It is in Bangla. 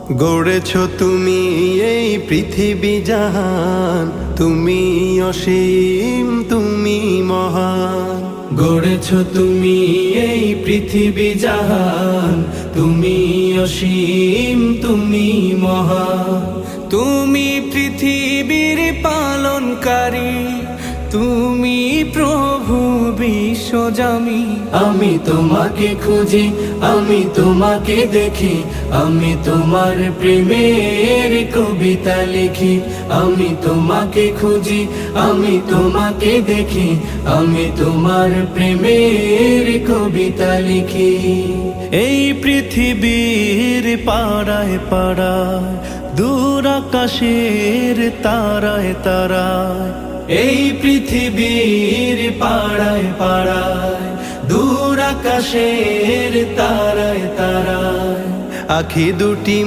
গড়েছ তুমি এই পৃথিবী জাহান, তুমি অসীম তুমি মহান। গড়েছ তুমি এই পৃথিবী জাহান, তুমি অসীম তুমি মহান। তুমি পৃথিবীর পালনকারী, তুমি প্রভু বিশ্বজামি। আমি তোমাকে খুঁজি, আমি তোমাকে দেখি, আমি তোমার প্রেমের কবিতা লিখি। আমি তোমাকে খুঁজি, আমি তোমাকে দেখি, আমি তোমার প্রেমের কবিতা লিখি। এই পৃথিবীর পাড়ায় পাড়ায়, দূর আকাশের তারায় তারায়, এই পৃথিবীর পাড়ায় পাড়ায়, দূর আকাশের তারায় তারায়, আখি দুটি